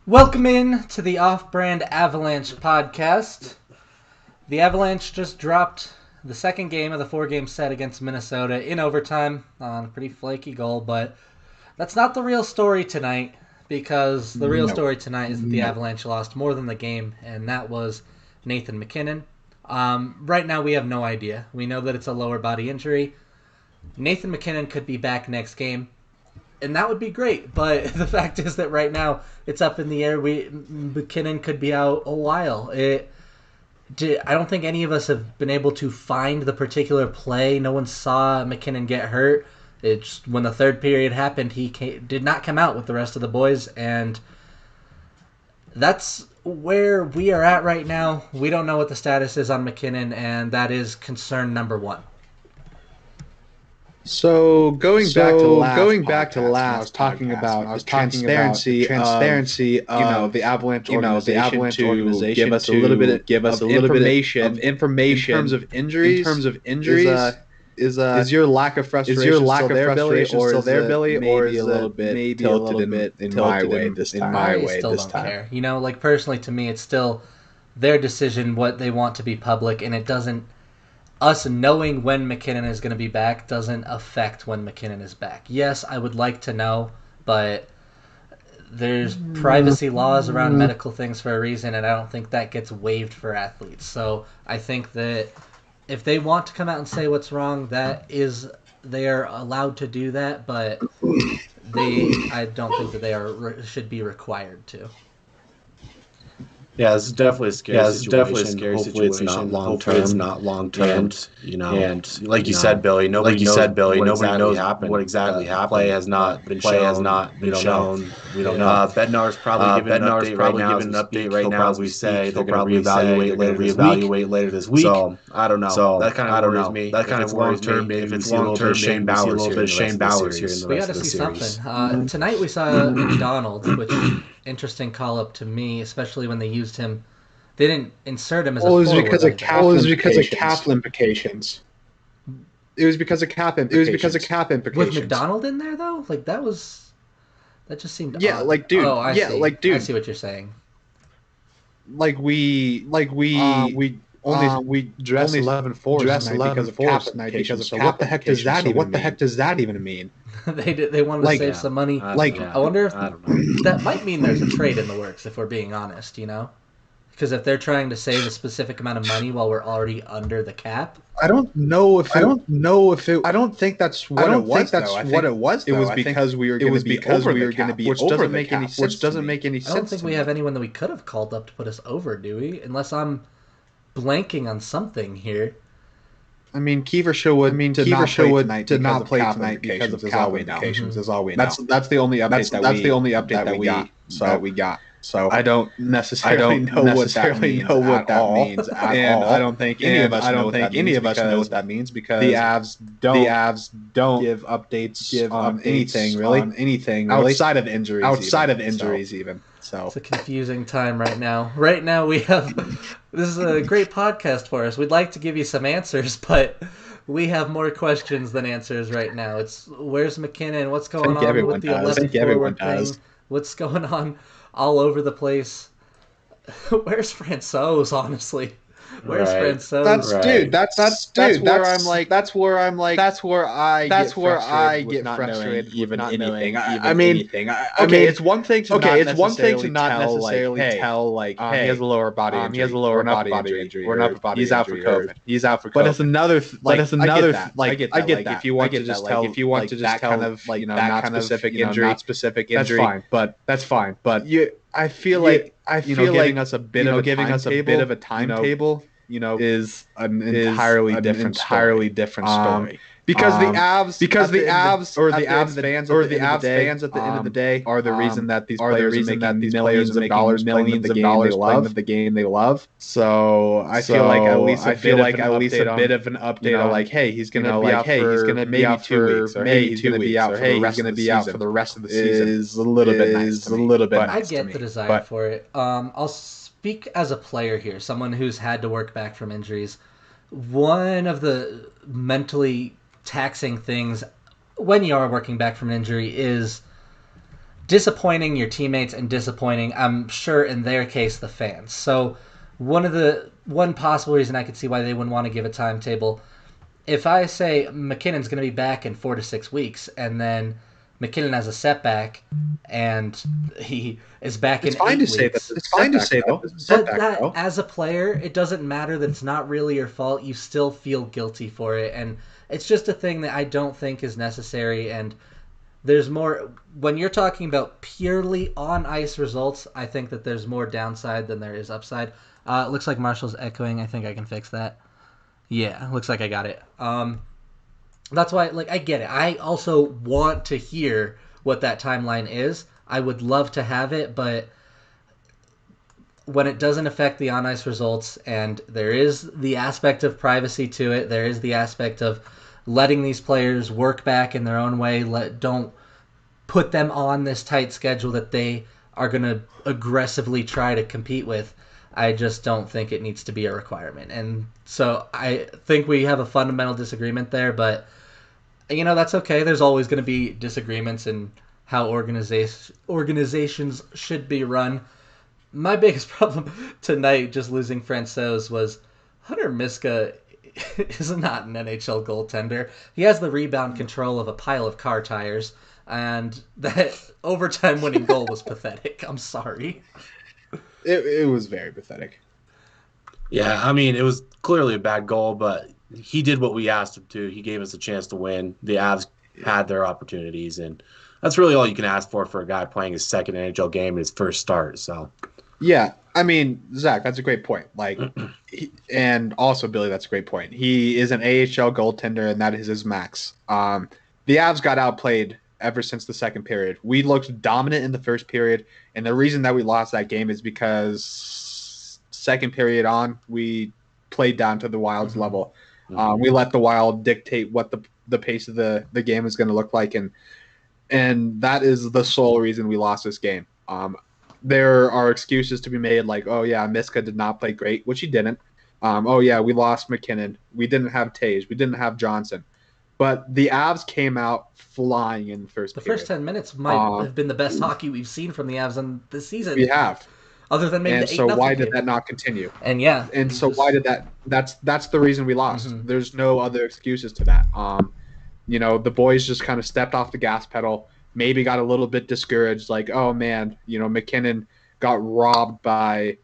Welcome in to the Off-Brand Avalanche podcast. The Avalanche just dropped the second game of the four-game set against Minnesota in overtime on a pretty flaky goal, but that's not the real story tonight, because the real story tonight is that the Avalanche lost more than the game, and that was Nathan Mackinnon. Right now we have no idea. We know that it's a lower body injury. Nathan Mackinnon could be back next game, and that would be great, but the fact is that right now it's up in the air. McKinnon could be out a while. I don't think any of us have been able to find the particular play. No one saw McKinnon get hurt. It's when the third period happened, he did not come out with the rest of the boys, and that's where we are at right now. We don't know what the status is on McKinnon, and that is concern number one. So going back to the last, I was talking about the transparency of the Avalanche organization to give us a little bit of information in terms of injuries. Is your lack of frustration still there, Billy, or is it a little bit tilted in my way this time? I still don't care. Personally, to me, it's still their decision what they want to be public, and it doesn't. Us knowing when McKinnon is going to be back doesn't affect when McKinnon is back. Yes, I would like to know, but there's privacy laws around medical things for a reason, and I don't think that gets waived for athletes. So I think that if they want to come out and say what's wrong, they are allowed to do that, but I don't think that they should be required to. Yeah, it's definitely a scary situation. Hopefully it's not long term. And like you said, Billy, nobody knows what exactly happened. Play has not been shown. We don't know. Bednar's probably giving an update right now. As we say, they'll probably reevaluate later this week. So I don't know. So that kind of worries me. That kind of worries me. If it's long term, Shane Bowers here. We got to see something. Tonight we saw McDonald, which. Interesting call up to me, especially when they used him. They didn't insert him as a forward. It was because of cap implications. It was because of cap implications. Was McDonald in there though? That just seemed odd. I see what you're saying. We dress 11 forwards because of cap implications. So what the heck does that even mean? They wanted to save some money. I wonder if that might mean there's a trade in the works, if we're being honest, Because if they're trying to save a specific amount of money while we're already under the cap. I don't think that's what it was. It was because we were going to be over the cap, which doesn't make any sense. I don't think we have anyone that we could have called up to put us over, do we? Unless I'm blanking on something here. I mean, Kiefer Sherwood did not play tonight because of cap implications. Is all we know. That's the only update that we got. So I don't necessarily know what that means, and I don't think any of us know what that means because the Avs don't give updates on anything really outside of injuries even. So it's a confusing time right now. Right now we have this is a great podcast for us. We'd like to give you some answers, but we have more questions than answers right now. It's where's McKinnon? What's going on with the 11 forward thing? What's going on all over the place? Where's Francouz, honestly? Where's Francouz? That's where I get frustrated with not knowing anything. It's one thing to not necessarily tell he has a lower body injury. Or an upper body He's out for COVID. But it's another I get that. If you want to just tell not specific injury, that's fine. But I feel like giving us a bit of a timetable, is an entirely different story. Because the Avs fans at the end of the day are the reason that these players are making millions of dollars playing the game they love. So I feel like at least a bit of an update on hey, he's gonna be out for maybe 2 weeks, or hey, he's gonna be out for the rest of the season is a little bit nice to me. I get the desire for it. I'll speak as a player here, someone who's had to work back from injuries. One of the mentally taxing things when you are working back from an injury is disappointing your teammates and disappointing, I'm sure in their case, the fans. So one possible reason I could see why they wouldn't want to give a timetable, if I say McKinnon's going to be back in 4 to 6 weeks, and then McKinnon has a setback, and he is back in 8 weeks. It's fine to say that. But that, as a player, it doesn't matter that it's not really your fault. You still feel guilty for it, and it's just a thing that I don't think is necessary. And there's more when you're talking about purely on ice results. I think that there's more downside than there is upside. It looks like Marshall's echoing. I think I can fix that. Yeah, looks like I got it. That's why, like, I get it. I also want to hear what that timeline is. I would love to have it, but when it doesn't affect the on-ice results, and there is the aspect of privacy to it, there is the aspect of letting these players work back in their own way, don't put them on this tight schedule that they are going to aggressively try to compete with. I just don't think it needs to be a requirement. And so I think we have a fundamental disagreement there, but that's okay. There's always going to be disagreements in how organizations should be run. My biggest problem tonight, just losing Francouz, was Hunter Miska is not an NHL goaltender. He has the rebound control of a pile of car tires, and that overtime winning goal was pathetic. I'm sorry. It was very pathetic. Yeah, I mean, it was clearly a bad goal, but he did what we asked him to. He gave us a chance to win. The Avs had their opportunities, and that's really all you can ask for a guy playing his second NHL game in his first start. So, yeah, I mean, Zach, that's a great point. Like, and also Billy, that's a great point. He is an AHL goaltender, and that is his max. The Avs got outplayed ever since the second period. We looked dominant in the first period, and the reason that we lost that game is because second period on, we played down to the Wild's level. We let the Wild dictate what the pace of the game is going to look like, and that is the sole reason we lost this game. There are excuses to be made like, oh yeah, Miska did not play great, which he didn't. Oh yeah, we lost McKinnon. We didn't have Tage. We didn't have Johnson. But the Avs came out flying in the first period. The first 10 minutes might have been the best hockey we've seen from the Avs in this season. We have. Other than maybe and the 8-0 so why game. did that not continue? And yeah. And so why did that that's the reason we lost. Mm-hmm. There's no other excuses to that. The boys just kind of stepped off the gas pedal, maybe got a little bit discouraged, like, oh man, McKinnon got robbed by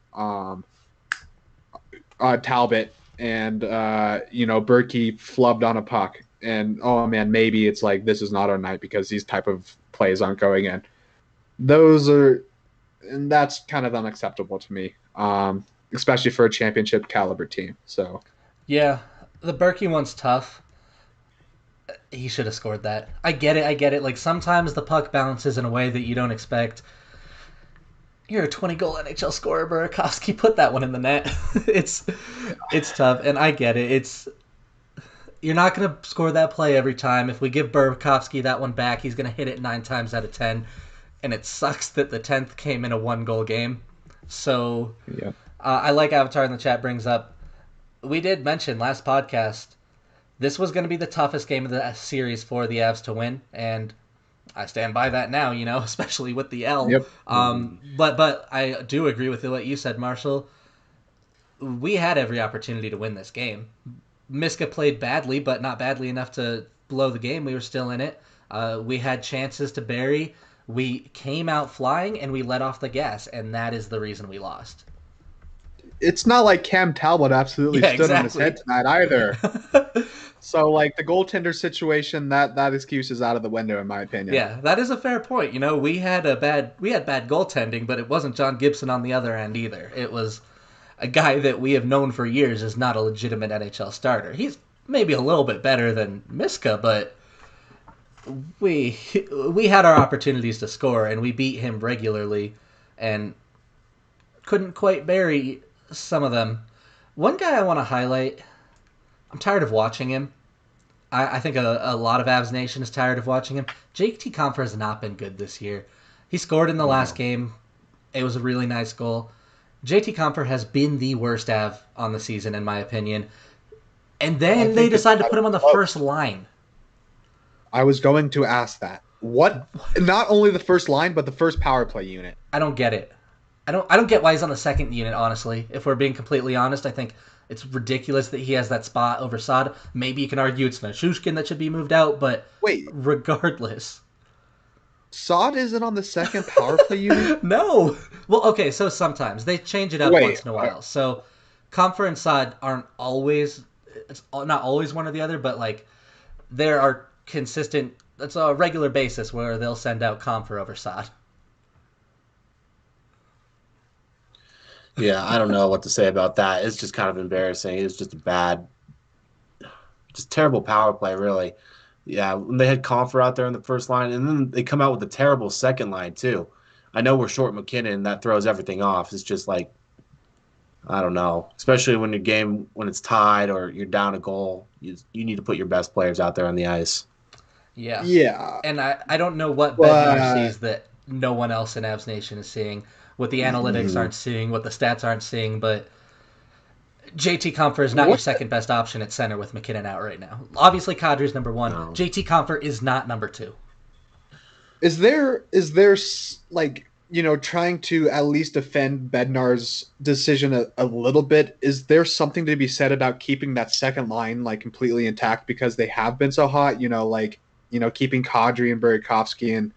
Talbot, and Berkey flubbed on a puck. And, oh, man, maybe it's like this is not our night because these type of plays aren't going in. And that's kind of unacceptable to me, especially for a championship caliber team. So, yeah, the Berkey one's tough. He should have scored that. I get it. Like, sometimes the puck bounces in a way that you don't expect. You're a 20-goal NHL scorer, Burakovsky. Put that one in the net. It's tough, and I get it. You're not going to score that play every time. If we give Burakovsky that one back, he's going to hit it 9 times out of 10. And it sucks that the 10th came in a 1-goal game. So yeah. I like Avatar in the chat brings up, we did mention last podcast, this was going to be the toughest game of the series for the Avs to win. And I stand by that now, especially with the L. Yep. But I do agree with what you said, Marshall. We had every opportunity to win this game. Miska played badly, but not badly enough to blow the game. We were still in it. We had chances to bury. We came out flying, and we let off the gas, and that is the reason we lost. It's not like Cam Talbot absolutely stood on his head tonight either. So, like, the goaltender situation, that excuse is out of the window, in my opinion. Yeah, that is a fair point. We had bad goaltending, but it wasn't John Gibson on the other end either. It was a guy that we have known for years is not a legitimate NHL starter. He's maybe a little bit better than Miska, but we had our opportunities to score, and we beat him regularly and couldn't quite bury some of them. One guy I want to highlight, I'm tired of watching him. I think a lot of Avs Nation is tired of watching him. JT Compher has not been good this year. He scored in the last game. It was a really nice goal. JT Compher has been the worst Av on the season, in my opinion. And then they decided to put him on the first line. I was going to ask that. What? Not only the first line, but the first power play unit. I don't get it. I don't get why he's on the second unit, honestly. If we're being completely honest, I think it's ridiculous that he has that spot over Saad. Maybe you can argue it's Nichushkin that should be moved out, but regardless. Saad isn't on the second power play unit? No. Well, okay, so sometimes. They change it up once in a while. So Comfer and Saad aren't always... It's not always one or the other, but, like, there are consistent... It's a regular basis where they'll send out Comfer over Saad. Yeah, I don't know what to say about that. It's just kind of embarrassing. It's just just terrible power play, really. Yeah, when they had Confer out there in the first line, and then they come out with a terrible second line, too. I know we're short Mackinnon, that throws everything off. It's just like, I don't know. Especially when when it's tied or you're down a goal, you need to put your best players out there on the ice. Yeah. Yeah. And I don't know what Bednar sees that no one else in Avs Nation is seeing, what the analytics aren't seeing, what the stats aren't seeing, but JT Compher is not your second best option at center with Mackinnon out right now. Obviously, Kadri's number one. No. JT Compher is not number two. Is there like, trying to at least defend Bednar's decision a little bit? Is there something to be said about keeping that second line like completely intact because they have been so hot? Keeping Kadri and Burakovsky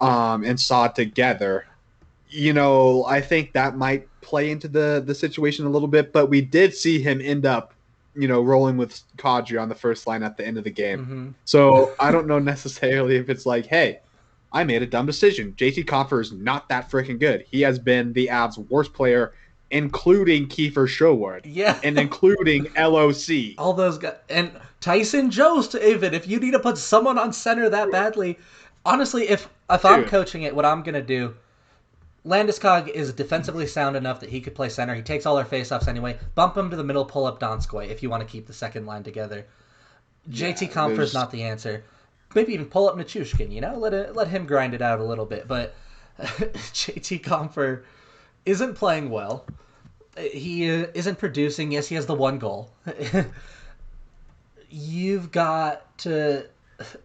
and Saad together. I think that might play into the situation a little bit, but we did see him end up, rolling with Kadri on the first line at the end of the game. Mm-hmm. So I don't know necessarily if it's like, hey, I made a dumb decision. JT Compher is not that freaking good. He has been the Avs' worst player, including Kiefer Sherwood. Yeah. And including LOC. All those guys. And Tyson Jost, even. If you need to put someone on center that badly. Honestly, if I'm coaching it, what I'm going to do, Landeskog is defensively sound enough that he could play center. He takes all our faceoffs anyway. Bump him to the middle, pull up Donskoy if you want to keep the second line together. JT Compher is not the answer. Maybe even pull up Nichushkin, Let him grind it out a little bit. But JT Compher isn't playing well. He isn't producing. Yes, he has the one goal. You've got to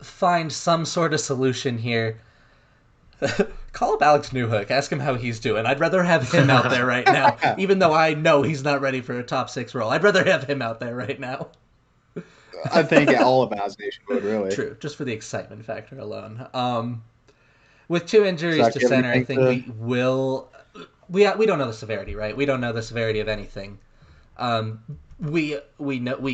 find some sort of solution here. Call up Alex Newhook. Ask him how he's doing. I'd rather have him out there right now, even though I know he's not ready for a top 6 role. I'd rather have him out there right now. I think all of Avs Nation would, really. True, just for the excitement factor alone. With 2 injuries to center, I think we will... We don't know the severity, right? We don't know the severity of anything. We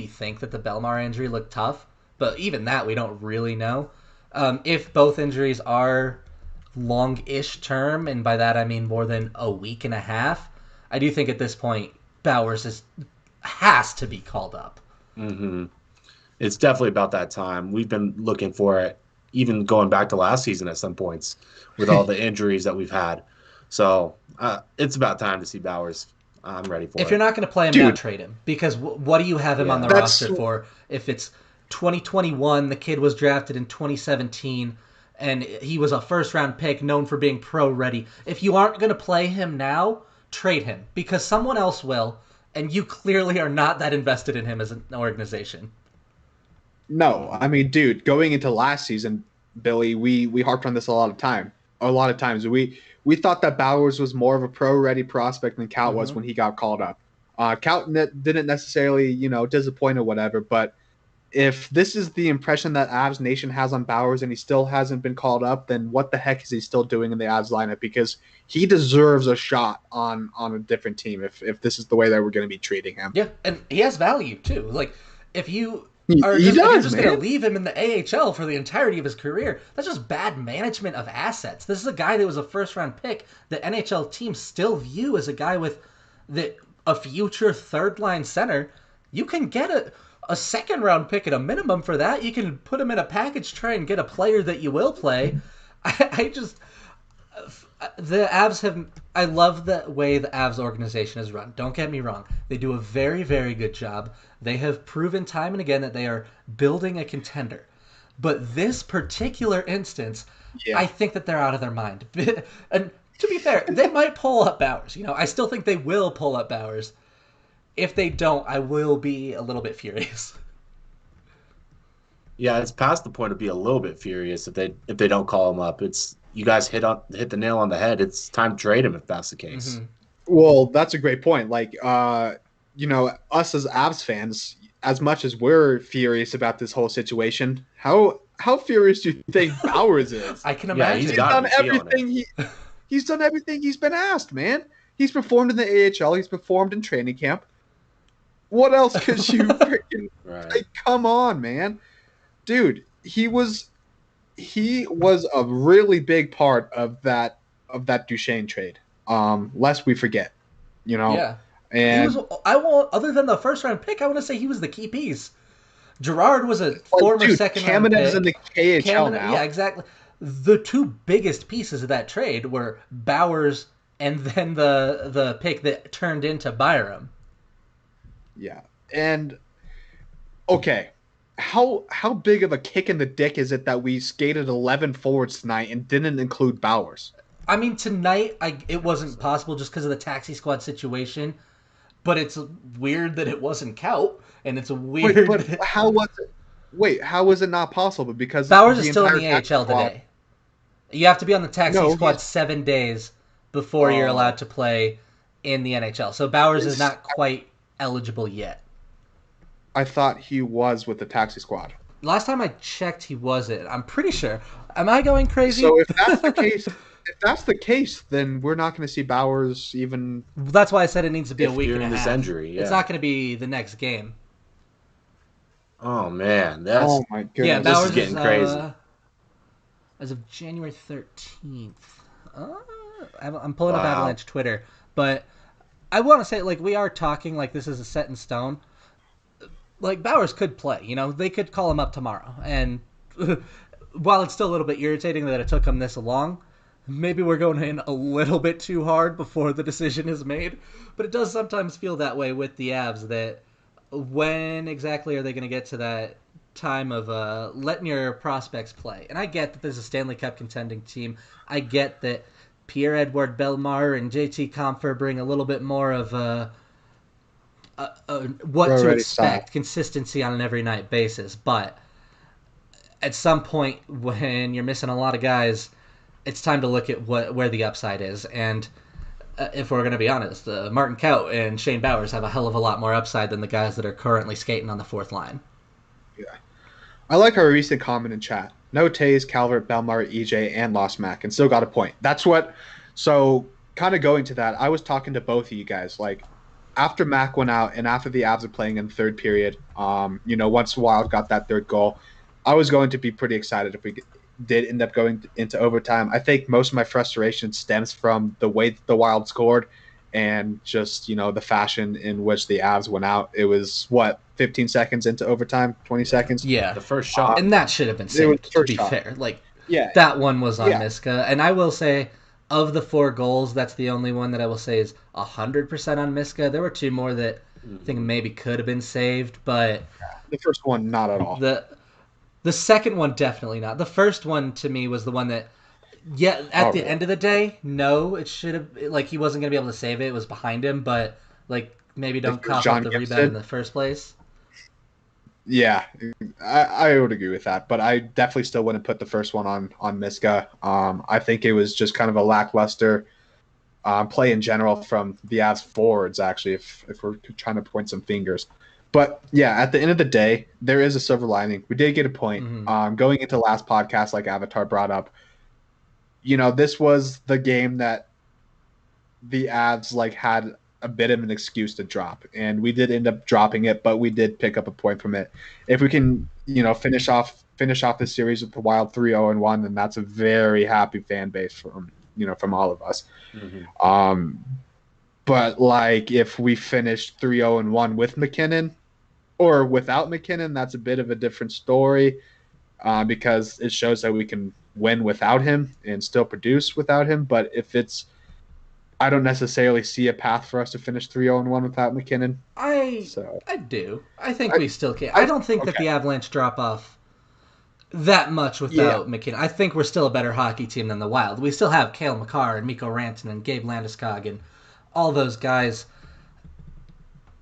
think that the Belmar injury looked tough, but even that we don't really know. If both injuries are long-ish term, and by that I mean more than a week and a half, I do think at this point Bowers has to be called up. Mm-hmm. It's definitely about that time. We've been looking for it, even going back to last season at some points, with all the injuries that we've had. So it's about time to see Bowers. I'm ready for it. If you're not going to play him now, trade him. Because what do you have him on the roster for? If it's 2021, the kid was drafted in 2017, and he was a first-round pick known for being pro-ready. If you aren't going to play him now, trade him. Because someone else will, and you clearly are not that invested in him as an organization. No, I mean, dude, going into last season, Billy, we harped on this a lot of times. We thought that Bowers was more of a pro-ready prospect than Kaut was when he got called up. Kaut didn't necessarily, disappoint or whatever, but if this is the impression that Avs Nation has on Bowers and he still hasn't been called up, then what the heck is he still doing in the Avs lineup? Because he deserves a shot on a different team if this is the way that we're going to be treating him. Yeah, and he has value, too. Like, if you... You're just going to leave him in the AHL for the entirety of his career. That's just bad management of assets. This is a guy that was a first-round pick that NHL teams still view as a guy with a future third-line center. You can get a second-round pick at a minimum for that. You can put him in a package, try and get a player that you will play. The Avs have... I love the way the Avs organization is run. Don't get me wrong. They do a very, very good job. They have proven time and again that they are building a contender. But this particular instance, I think that they're out of their mind. And to be fair, they might pull up Bowers. I still think they will pull up Bowers. If they don't, I will be a little bit furious. Yeah, it's past the point to be a little bit furious if they don't call him up. It's you guys hit the nail on the head. It's time to trade him if that's the case. Mm-hmm. Well, that's a great point. Like, you know, us as Avs fans, as much as we're furious about this whole situation, how furious do you think Bowers is? I can imagine. He's done everything. He's done everything he's been asked, man. He's performed in the AHL. He's performed in training camp. What else could you freaking like? Come on, man, dude. He was a really big part of that Duchesne trade. Lest we forget, you know. Yeah. And other than the first round pick, I want to say he was the key piece. Gerard was a former second round pick. Kaminen's in the KHL now. Yeah, exactly. The two biggest pieces of that trade were Bowers and then the pick that turned into Byram. Yeah. And okay, how big of a kick in the dick is it that we skated 11 forwards tonight and didn't include Bowers? I mean, tonight it wasn't possible just because of the taxi squad situation, but it's weird that it wasn't Kaut, and it's weird. But how was it? Wait, how was it not possible? Because Bowers is still in the AHL today. You have to be on the taxi squad 7 days before you're allowed to play in the NHL. So Bowers is not quite eligible yet. I thought he was with the taxi squad. Last time I checked, he wasn't. I'm pretty sure. Am I going crazy? So if that's the case, then we're not going to see Bowers even. That's why I said it needs to be a week and a half. Injury, yeah. It's not going to be the next game. Oh man, oh my goodness, yeah, Bowers this is getting crazy. As of January 13th, I'm pulling up Avalanche Twitter, but I want to say like we are talking like this is a set in stone. Like Bowers could play, you know, they could call him up tomorrow, and while it's still a little bit irritating that it took him this long, maybe we're going in a little bit too hard before the decision is made. But it does sometimes feel that way with the Avs, that when exactly are they going to get to that time of letting your prospects play? And I get that there's a Stanley Cup contending team. I get that Pierre-Edouard Bellemare and JT Compher bring a little bit more of what to expect, consistency on an every night basis. But at some point when you're missing a lot of guys, it's time to look at where the upside is. And if we're going to be honest, Martin Kaut and Shane Bowers have a hell of a lot more upside than the guys that are currently skating on the fourth line. Yeah. I like our recent comment in chat. No Tays, Calvert, Bellemare, EJ, and Lost Mac, and still got a point. That's what... So, kind of going to that, I was talking to both of you guys. Like, after Mac went out and after the Avs were playing in the third period, you know, once Wild got that third goal, I was going to be pretty excited if we did end up going into overtime. I think most of my frustration stems from the way the Wild scored and just, you know, the fashion in which the Avs went out. It was, 15 seconds into overtime, 20 seconds? Yeah. The first shot. And that should have been saved, to be fair. Like, that one was on Miska. And I will say, of the 4 goals, that's the only one that I will say is 100% on Miska. There were 2 more that I think maybe could have been saved, but... The first one, not at all. The second one, definitely not. The first one, to me, was the one that, at the end of the day, no, it should have... Like, he wasn't going to be able to save it. It was behind him, but, like, maybe don't cough up the rebound in the first place. Yeah, I would agree with that, but I definitely still wouldn't put the first one on Miska. I think it was just kind of a lackluster play in general from the Avs forwards, actually, if we're trying to point some fingers. But, yeah, at the end of the day, there is a silver lining. We did get a point. Mm-hmm. Going into last podcast, like Avatar brought up, you know, this was the game that the Avs, like, had a bit of an excuse to drop, and we did end up dropping it, but we did pick up a point from it. If we can, you know, finish off this series with the Wild 3-0-1, then that's a very happy fan base from all of us. Mm-hmm. But like if we finished 3-0-1 with Mackinnon or without Mackinnon, that's a bit of a different story because it shows that we can win without him and still produce without him. But if it's I don't necessarily see a path for us to finish 3-0-1 without Mackinnon. I do. I think we still can. I don't think that the Avalanche drop off that much without McKinnon. I think we're still a better hockey team than the Wild. We still have Cale Makar and Mikko Rantanen and Gabe Landeskog and all those guys.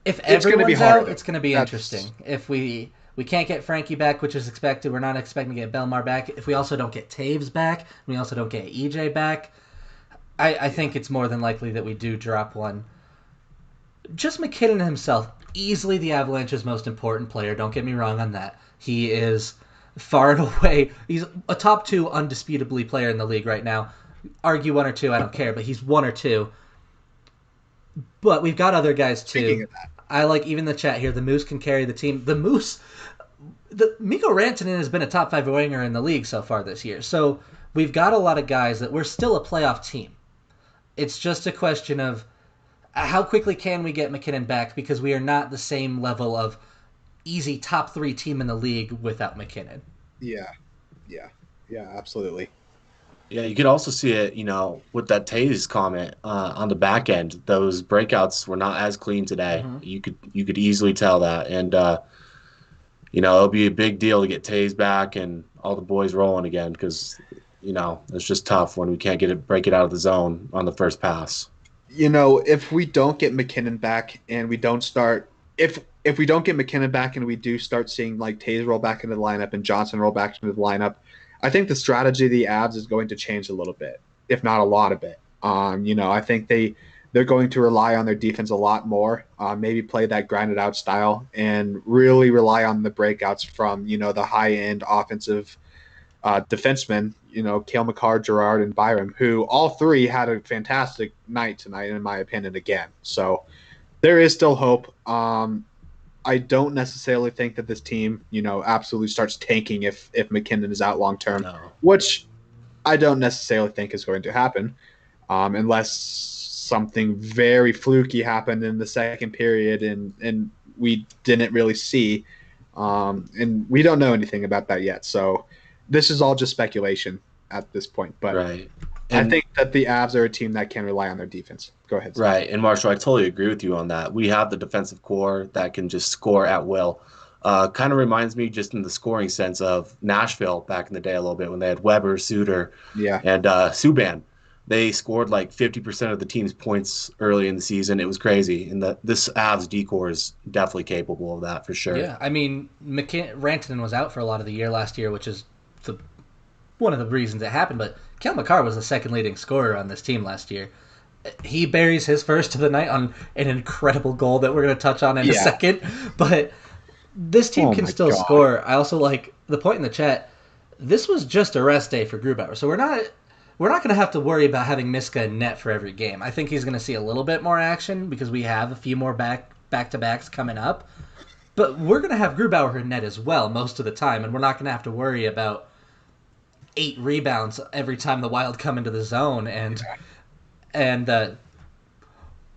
If everyone's out, it's going to be interesting. If we we can't get Frankie back, which is expected. We're not expecting to get Belmar back. If we also don't get Taves back, we also don't get EJ back, I think it's more than likely that we do drop one. Just Mackinnon himself, easily the Avalanche's most important player. Don't get me wrong on that. He is far and away, he's a top 2 undisputably player in the league right now. Argue 1 or 2, I don't care, but he's 1 or 2. But we've got other guys too. I like even the chat here. The Moose can carry the team. The Mikko Rantanen has been a top 5 winger in the league so far this year. So we've got a lot of guys that we're still a playoff team. It's just a question of how quickly can we get MacKinnon back, because we are not the same level of easy top 3 team in the league without MacKinnon. Yeah, absolutely. Yeah, you could also see it, with that Taves comment on the back end. Those breakouts were not as clean today. Mm-hmm. You could easily tell that, and it'll be a big deal to get Taves back and all the boys rolling again, because it's just tough when we can't break it out of the zone on the first pass. If we don't get MacKinnon back and we don't start, if we don't get MacKinnon back and we do start seeing like Taves roll back into the lineup and Johnson roll back into the lineup, I think the strategy of the Avs is going to change a little bit, if not a lot of it. I think they're going to rely on their defense a lot more, maybe play that grinded out style and really rely on the breakouts from, the high-end offensive defensemen, Cale Makar, Gerard, and Byram, who all 3 had a fantastic night tonight, in my opinion, again. So there is still hope. I don't necessarily think that this team, absolutely starts tanking if MacKinnon is out long term, which I don't necessarily think is going to happen, unless something very fluky happened in the second period and we didn't really see, and we don't know anything about that yet. So this is all just speculation at this point. But right. I think that the Avs are a team that can rely on their defense. Go ahead, Scott. Right, and Marshall, I totally agree with you on that. We have the defensive core that can just score at will. Kind of reminds me, just in the scoring sense, of Nashville back in the day a little bit, when they had Weber, Suter, and Subban. They scored like 50% of the team's points early in the season. It was crazy, and this Avs D-core is definitely capable of that for sure. Yeah, I mean, Rantanen was out for a lot of the year last year, which is one of the reasons it happened, but Cale Makar was the second leading scorer on this team last year. He buries his first of the night on an incredible goal that we're going to touch on in a second, but this team can still score. I also like the point in the chat. This was just a rest day for Grubauer, so we're not going to have to worry about having Miska in net for every game. I think he's going to see a little bit more action because we have a few more back-to-backs coming up, but we're going to have Grubauer in net as well most of the time, and we're not going to have to worry about 8 rebounds every time the Wild come into the zone and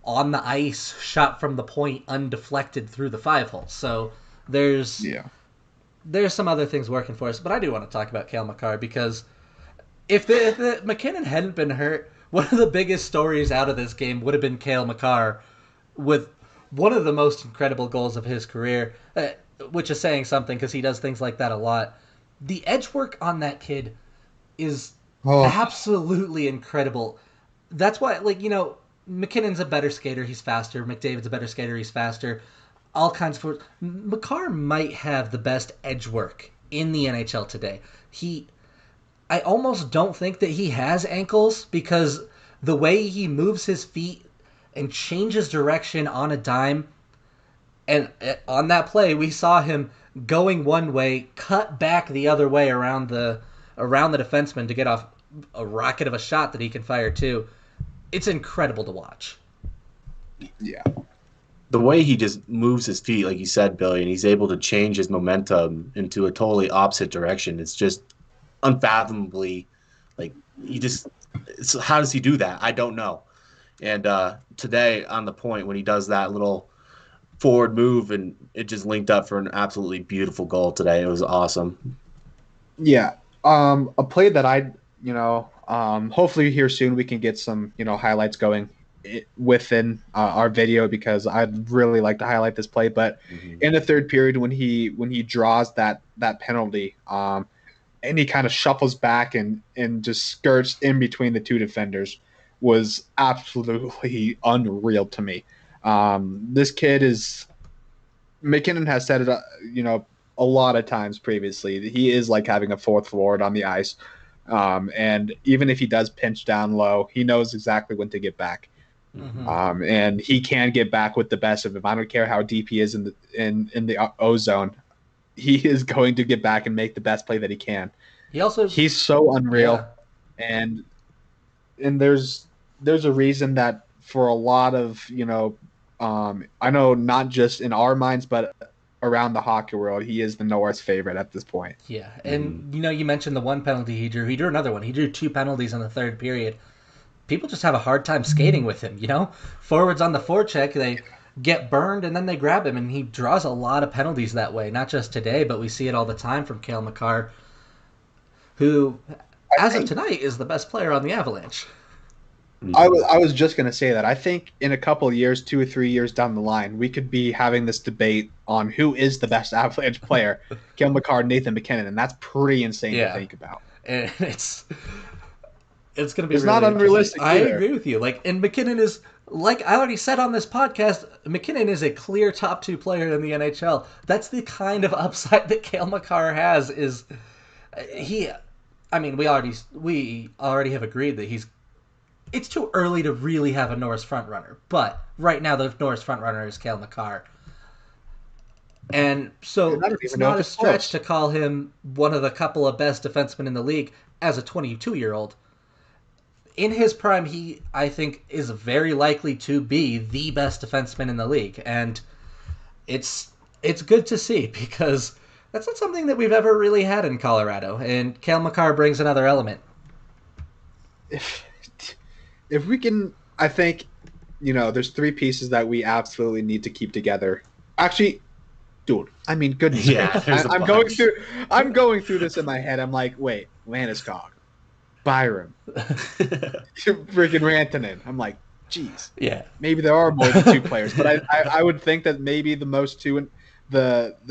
on the ice shot from the point undeflected through the 5-hole. So there's some other things working for us, but I do want to talk about Cale Makar, because if MacKinnon hadn't been hurt, one of the biggest stories out of this game would have been Cale Makar with one of the most incredible goals of his career, which is saying something because he does things like that a lot. The edge work on that kid is absolutely incredible. That's why, McKinnon's a better skater, he's faster. McDavid's a better skater, he's faster. All kinds of... Makar might have the best edge work in the NHL today. I almost don't think that he has ankles, because the way he moves his feet and changes direction on a dime, and on that play, we saw him going one way, cut back the other way around the defenseman to get off a rocket of a shot that he can fire too. It's incredible to watch. Yeah. The way he just moves his feet, like you said, Billy, and he's able to change his momentum into a totally opposite direction. It's just unfathomably, how does he do that? I don't know. And today on the point, when he does that little forward move, and it just linked up for an absolutely beautiful goal today. It was awesome. Yeah. A play that hopefully here soon we can get some, highlights going within our video, because I'd really like to highlight this play. But in the third period, when he draws that penalty, and he kind of shuffles back and just skirts in between the 2 defenders, was absolutely unreal to me. This kid MacKinnon has said it, a lot of times previously. He is like having a fourth forward on the ice. And even if he does pinch down low, he knows exactly when to get back. Mm-hmm. And he can get back with the best of him. I don't care how deep he is in the O zone. He is going to get back and make the best play that he can. He's so unreal. Yeah. And there's a reason that for a lot of, I know not just in our minds, but around the hockey world, he is the Norris favorite at this point. Yeah, and you mentioned the one penalty he drew. He drew another one. He drew 2 penalties in the third period. People just have a hard time skating with him, Forwards on the forecheck, they get burned and then they grab him, and he draws a lot of penalties that way. Not just today, but we see it all the time from Cale Makar, who, as of tonight, is the best player on the Avalanche. I was just going to say that. I think in a couple of years, 2 or 3 years down the line, we could be having this debate on who is the best Avalanche player, Cale Makar, Nathan MacKinnon, and that's pretty insane to think about. And it's going to be really not unrealistic I agree with you. And MacKinnon is, like I already said on this podcast, MacKinnon is a clear top 2 player in the NHL. That's the kind of upside that Cale Makar has. We already have agreed that it's too early to really have a Norris frontrunner, but right now the Norris frontrunner is Cale Makar. And so it's not a stretch to call him one of the couple of best defensemen in the league as a 22-year-old. In his prime, he, I think, is very likely to be the best defenseman in the league. And it's good to see, because that's not something that we've ever really had in Colorado. And Cale Makar brings another element. If we can, I think, there's 3 pieces that we absolutely need to keep together. Actually, dude, I mean, goodness. Yeah, I'm going through this in my head. I'm like, wait, Landeskog, Byram, freaking Rantanen. I'm like, geez. Yeah. Maybe there are more than 2 players, but I would think that maybe the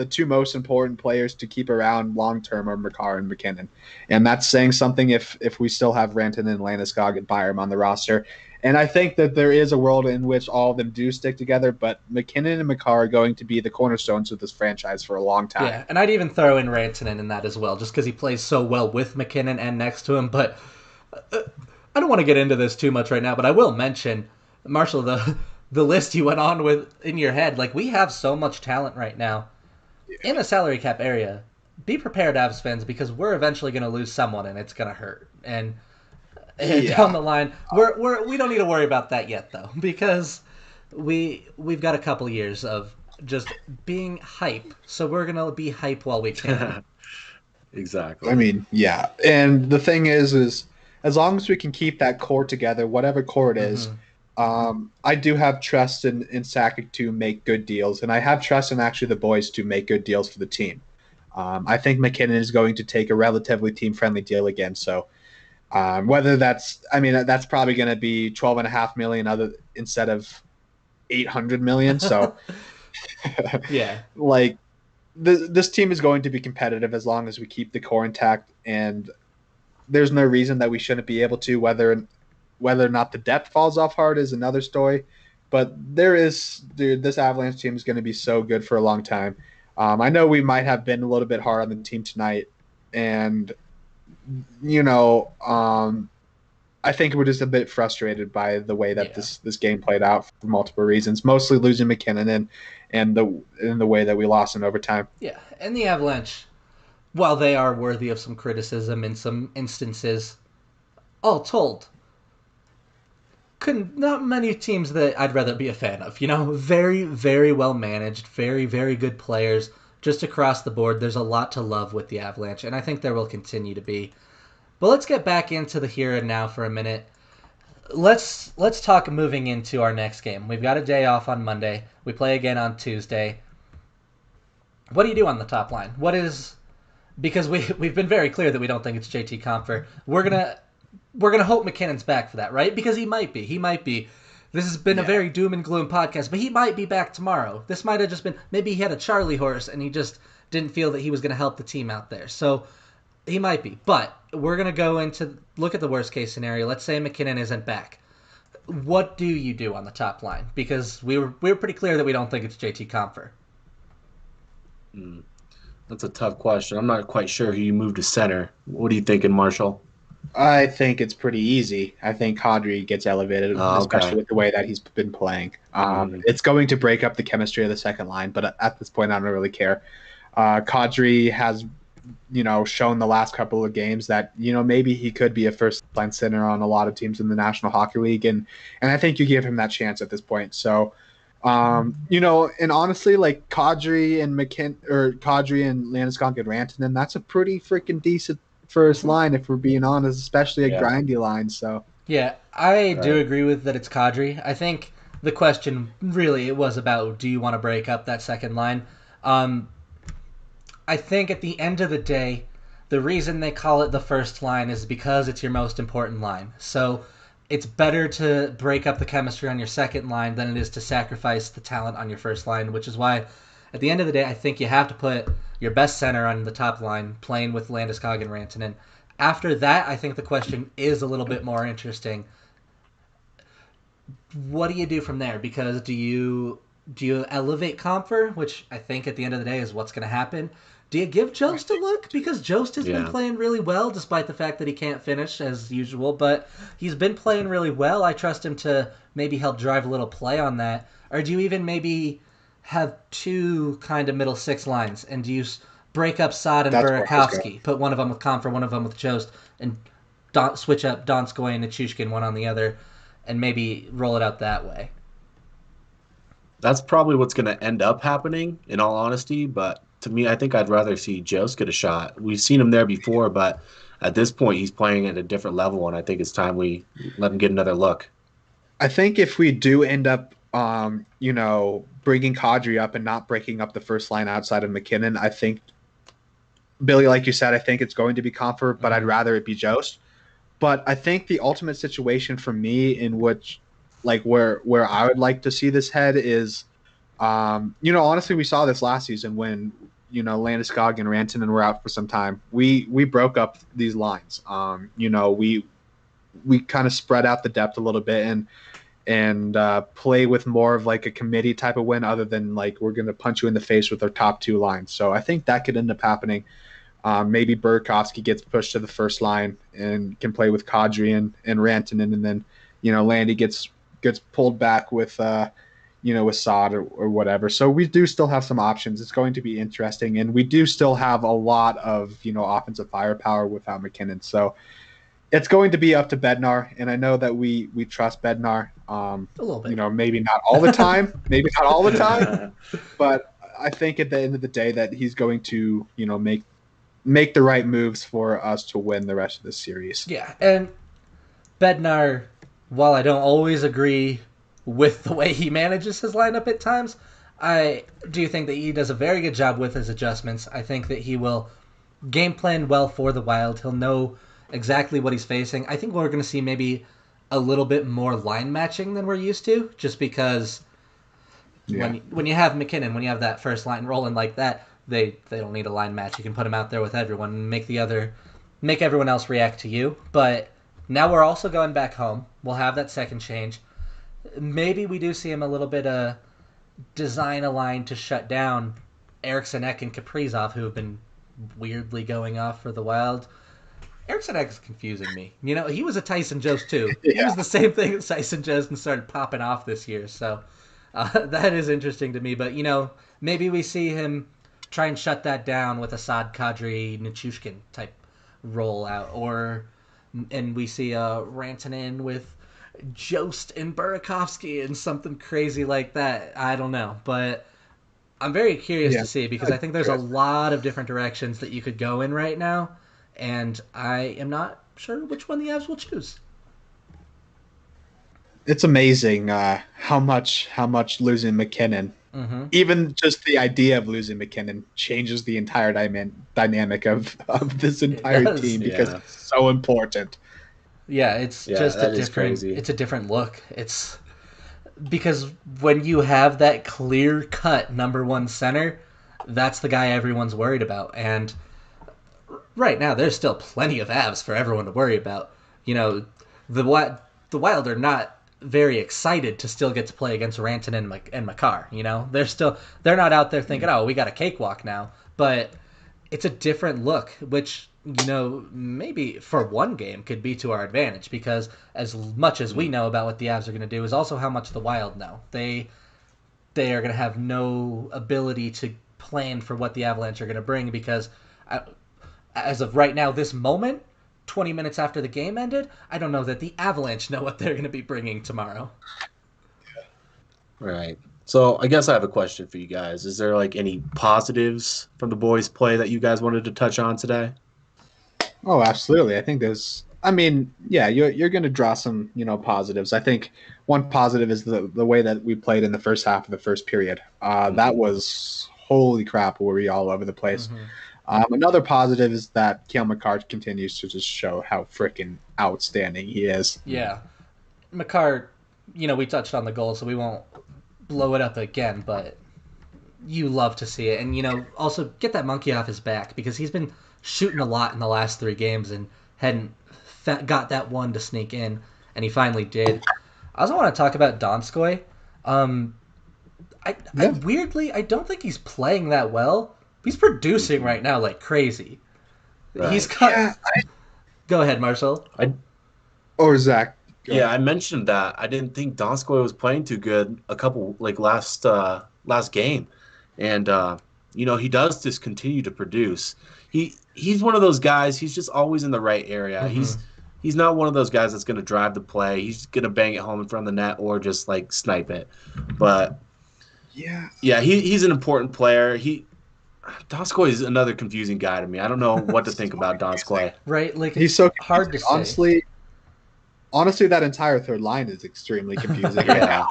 2 most important players to keep around long term are Makar and MacKinnon, and that's saying something if we still have Rantanen, Landeskog, and Byram on the roster. And I think that there is a world in which all of them do stick together, but MacKinnon and Makar are going to be the cornerstones of this franchise for a long time. Yeah, and I'd even throw in Rantanen in that as well, just because he plays so well with MacKinnon and next to him. But I don't want to get into this too much right now, but I will mention, Marshall, the list you went on with in your head. We have so much talent right now in a salary cap area. Be prepared, Avs fans, because we're eventually going to lose someone, and it's going to hurt. And down the line, we don't need to worry about that yet, though, because we've got a couple years of just being hype. So we're going to be hype while we can. Exactly. I mean, yeah. And the thing is as long as we can keep that core together, whatever core it is, I do have trust in Sakic to make good deals, and I have trust in actually the boys to make good deals for the team. I think MacKinnon is going to take a relatively team-friendly deal again, so whether that's probably going to be $12.5 million instead of $800 million. So yeah, this team is going to be competitive as long as we keep the core intact, and there's no reason that we shouldn't be able to. Whether or not the depth falls off hard is another story, but this Avalanche team is going to be so good for a long time. I know we might have been a little bit hard on the team tonight, and I think we're just a bit frustrated by the way that this game played out for multiple reasons, mostly losing MacKinnon and the way that we lost in overtime. Yeah, and the Avalanche, while they are worthy of some criticism in some instances, all told, not many teams that I'd rather be a fan of. Very, very well managed, very, very good players. Just across the board, there's a lot to love with the Avalanche, and I think there will continue to be. But let's get back into the here and now for a minute. Let's talk moving into our next game. We've got a day off on Monday. We play again on Tuesday. What do you do on the top line? Because we've been very clear that we don't think it's JT Compher. We're gonna hope MacKinnon's back for that, right? Because he might be. This has been a very doom and gloom podcast, but he might be back tomorrow. This might have just been, maybe he had a Charlie horse and he just didn't feel that he was going to help the team out there. So he might be. But we're going to go into, look at the worst case scenario. Let's say MacKinnon isn't back. What do you do on the top line? Because we were pretty clear that we don't think it's JT Compher. That's a tough question. I'm not quite sure who you move to center. What are you thinking, Marshall? I think it's pretty easy. I think Kadri gets elevated, especially with the way that he's been playing. It's going to break up the chemistry of the second line, but at this point, I don't really care. Kadri has, shown the last couple of games that, maybe he could be a first-line center on a lot of teams in the National Hockey League, and I think you give him that chance at this point. So, and honestly, like Kadri and Landeskog and Rantanen, that's a pretty freaking decent first line, if we're being honest, especially a grindy line. So yeah, I do agree with that. It's Kadri. I think the question really it was about, do you want to break up that second line? I think at the end of the day, the reason they call it the first line is because it's your most important line. So it's better to break up the chemistry on your second line than it is to sacrifice the talent on your first line, which is why at the end of the day, I think you have to put your best center on the top line, playing with Landeskog and Rantanen. After that, I think the question is a little bit more interesting. What do you do from there? Because do you elevate Comfer, which I think at the end of the day is what's going to happen? Do you give Jost a look? Because Jost has been playing really well, despite the fact that he can't finish as usual. But he's been playing really well. I trust him to maybe help drive a little play on that. Or do you even maybe have two kind of middle six lines, and do you break up Saad and Burakovsky, put one of them with Comfer, one of them with Jost, and switch up Donskoy and Nichushkin one on the other, and maybe roll it out that way? That's probably what's going to end up happening, in all honesty, but to me, I think I'd rather see Jost get a shot. We've seen him there before, but at this point, he's playing at a different level, and I think it's time we let him get another look. I think if we do end up, bringing Kadri up and not breaking up the first line outside of Mackinnon, I think, Billy, like you said, I think it's going to be Comfort, but I'd rather it be Jost. But I think the ultimate situation for me in which, like, where I would like to see this head is, honestly, we saw this last season when, Landeskog and Rantanen were out for some time. We broke up these lines. We kind of spread out the depth a little bit and play with more of like a committee type of win, other than like we're going to punch you in the face with our top two lines. So I think that could end up happening. Maybe Burakovsky gets pushed to the first line and can play with Kadri and Rantanen, and then Landy gets pulled back with with Saad or whatever. So we do still have some options. It's going to be interesting, and we do still have a lot of offensive firepower without MacKinnon. So it's going to be up to Bednar, and I know that we trust Bednar. A little bit. Maybe not all the time, but I think at the end of the day that he's going to make the right moves for us to win the rest of the series. Yeah, and Bednar, while I don't always agree with the way he manages his lineup at times, I do think that he does a very good job with his adjustments. I think that he will game plan well for the Wild. He'll know exactly what he's facing. I think we're going to see maybe a little bit more line matching than we're used to, just because when you have MacKinnon, when you have that first line rolling like that, they don't need a line match. You can put him out there with everyone and make everyone else react to you. But now we're also going back home. We'll have that second change. Maybe we do see him a little bit design a line to shut down Eriksson Ek and Kaprizov, who have been weirdly going off for the Wild. Eriksson Ek is confusing me. He was a Tyson Jost too. He was the same thing as Tyson Jost and started popping off this year. So that is interesting to me. But, maybe we see him try and shut that down with a Saad Kadri Nichushkin type rollout. And we see Rantanen with Jost and Burakovsky and something crazy like that. I don't know. But I'm very curious to see, because I think there's a lot of different directions that you could go in right now. And I am not sure which one the Avs will choose. It's amazing how much losing MacKinnon, even just the idea of losing MacKinnon, changes the entire dynamic of this entire team, because it's so important. Yeah, it's just a different. It's a different look. It's because when you have that clear-cut number one center, that's the guy everyone's worried about, and right now there's still plenty of Avs for everyone to worry about. The Wild are not very excited to still get to play against Rantanen and Makar. They're not out there thinking, oh, we got a cakewalk now. But it's a different look, which, maybe for one game could be to our advantage, because as much as we know about what the Avs are going to do is also how much the Wild know. They are going to have no ability to plan for what the Avalanche are going to bring, because as of right now, this moment, 20 minutes after the game ended, I don't know that the Avalanche know what they're going to be bringing tomorrow. Right. So I guess I have a question for you guys. Is there any positives from the boys' play that you guys wanted to touch on today? Oh, absolutely. I think there's. I mean, yeah, you're going to draw some positives. I think one positive is the way that we played in the first half of the first period. That was holy crap. Were we all over the place? Mm-hmm. Another positive is that Cale Makar continues to just show how freaking outstanding he is. Yeah, Makar. We touched on the goal, so we won't blow it up again, but you love to see it. And, also get that monkey off his back, because he's been shooting a lot in the last 3 games and hadn't got that one to sneak in, and he finally did. I also want to talk about Donskoy. Weirdly, I don't think he's playing that well. He's producing right now like crazy. Right. He's got... Yeah, Go ahead, Marcel. Or Zach. I mentioned that. I didn't think Donskoy was playing too good a couple, last game. And, he does just continue to produce. He's one of those guys, he's just always in the right area. Mm-hmm. He's not one of those guys that's going to drive the play. He's going to bang it home in front of the net or just, snipe it. But, he's an important player. Donskoy is another confusing guy to me. I don't know what to think about Donskoy. Right? He's so hard to say. Honestly, that entire third line is extremely confusing right now.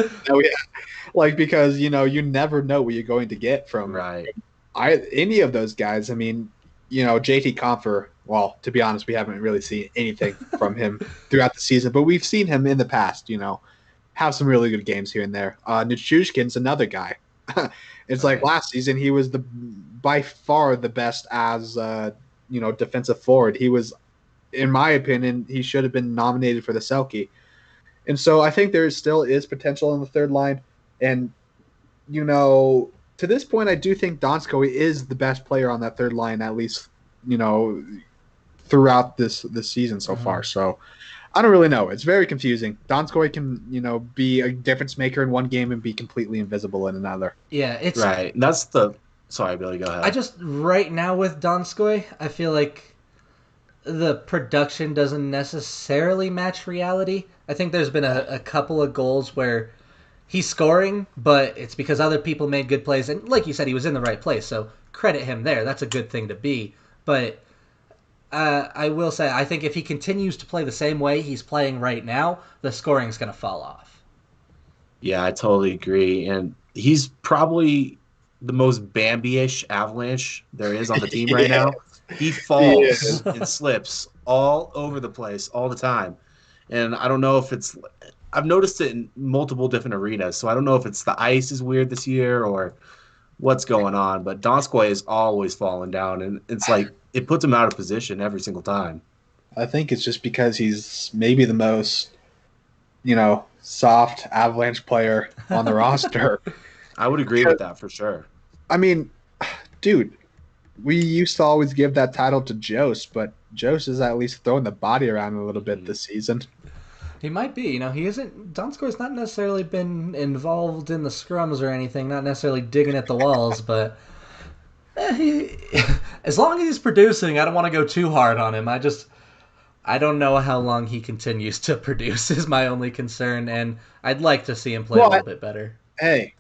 Because you never know what you're going to get from any of those guys. I mean, JT Compher. Well, to be honest, we haven't really seen anything from him throughout the season, but we've seen him in the past. Have some really good games here and there. Nichushkin's another guy. It's last season he was by far the best as defensive forward. He was. In my opinion, he should have been nominated for the Selke. And so I think there still is potential in the third line. And, to this point, I do think Donskoy is the best player on that third line, at least, throughout this season so far. So I don't really know. It's very confusing. Donskoy can, be a difference maker in one game and be completely invisible in another. Yeah, it's... Right. Sorry, Billy, go ahead. Right now with Donskoy, I feel like the production doesn't necessarily match reality. I think there's been a couple of goals where he's scoring, but it's because other people made good plays. And like you said, he was in the right place, so credit him there. That's a good thing to be. But I will say, I think if he continues to play the same way he's playing right now, the scoring's going to fall off. Yeah, I totally agree. And he's probably the most Bambi-ish Avalanche there is on the team right now. He falls and slips all over the place all the time. And I don't know if I've noticed it in multiple different arenas, so I don't know if it's the ice is weird this year or what's going on, but Donskoy is always falling down, and it's it puts him out of position every single time. I think it's just because he's maybe the most, soft Avalanche player on the roster. I would agree with that for sure. I mean, dude, we used to always give that title to Jost, but Jost is at least throwing the body around a little bit this season. He might be. He isn't. Donskoy's not necessarily been involved in the scrums or anything, not necessarily digging at the walls, but as long as he's producing, I don't want to go too hard on him. I don't know how long he continues to produce is my only concern, and I'd like to see him play a little bit better. Hey,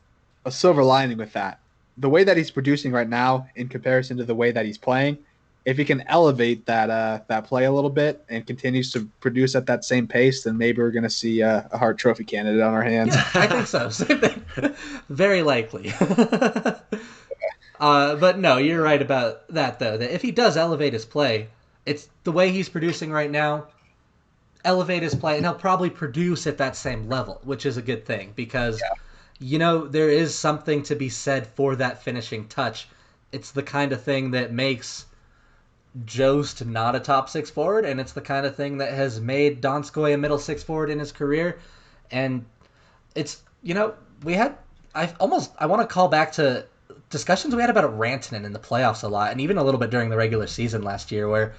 a silver lining with that. The way that he's producing right now in comparison to the way that he's playing, if he can elevate that play a little bit and continues to produce at that same pace, then maybe we're going to see a Hart Trophy candidate on our hands. Yeah, I think so. Very likely. But no, you're right about that, though. That if he does elevate his play, it's the way he's producing right now, elevate his play, and he'll probably produce at that same level, which is a good thing because... Yeah. There is something to be said for that finishing touch. It's the kind of thing that makes Jost not a top 6 forward, and it's the kind of thing that has made Donskoy a middle 6 forward in his career. And it's, I want to call back to discussions we had about Rantanen in the playoffs a lot, and even a little bit during the regular season last year, where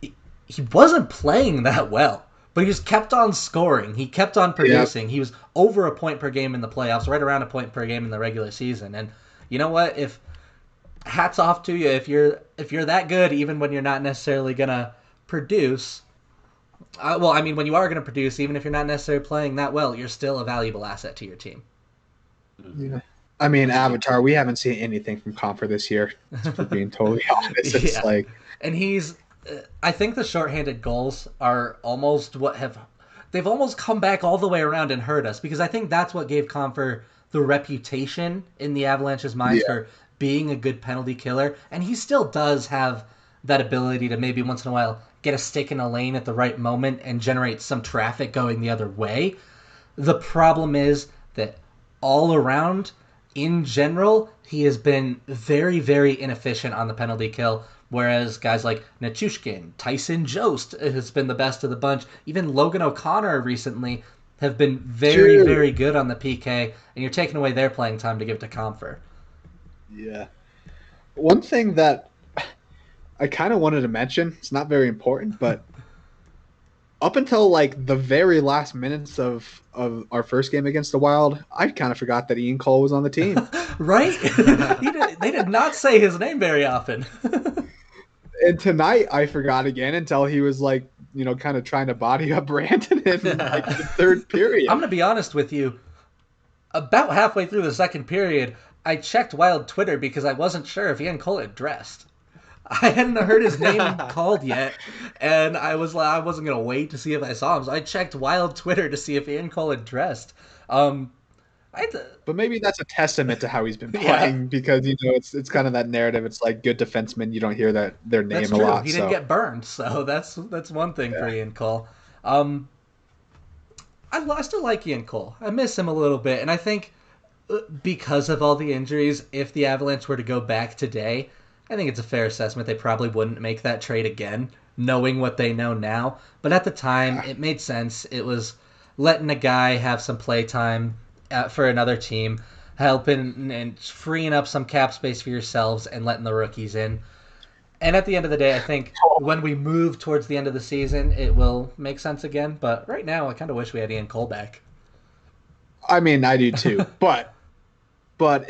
he wasn't playing that well, but he just kept on scoring. He kept on producing. He was over a point per game in the playoffs, right around a point per game in the regular season. And you know what? If hats off to you, if you're that good, even when you're not necessarily gonna produce. When you are gonna produce, even if you're not necessarily playing that well, you're still a valuable asset to your team. Yeah. I mean, Avatar, we haven't seen anything from Comfer this year, for being totally honest. It's like... And I think the shorthanded goals are almost they've almost come back all the way around and hurt us, because I think that's what gave Comfer the reputation in the Avalanche's minds for being a good penalty killer. And he still does have that ability to maybe once in a while get a stick in a lane at the right moment and generate some traffic going the other way. The problem is that all around, in general, he has been very, very inefficient on the penalty kill, whereas guys like Nichushkin, Tyson Jost has been the best of the bunch. Even Logan O'Connor recently have been very, very good on the PK, and you're taking away their playing time to give to Comfer. Yeah. One thing that I kind of wanted to mention, it's not very important, but up until like the very last minutes of our first game against the Wild, I kind of forgot that Ian Cole was on the team. Right? They did not say his name very often. And tonight I forgot again until he was like, kind of trying to body up Brandon in like the third period. I'm going to be honest with you. About halfway through the second period, I checked Wild Twitter because I wasn't sure if Ian Cole had dressed. I hadn't heard his name called yet, and I wasn't going to wait to see if I saw him, so I checked Wild Twitter to see if Ian Cole had dressed. But maybe that's a testament to how he's been playing, because it's kind of that narrative. It's like good defensemen, you don't hear their name that's a true. lot. He didn't get burned, so that's one thing for Ian Cole. I still like Ian Cole. I miss him a little bit, and I think because of all the injuries, if the Avalanche were to go back today, I think it's a fair assessment they probably wouldn't make that trade again, knowing what they know now. But at the time, it made sense. It was letting a guy have some play time for another team, helping and freeing up some cap space for yourselves and letting the rookies in. And at the end of the day, I think when we move towards the end of the season, it will make sense again. But right now, I kind of wish we had Ian Cole back. I mean, I do too. But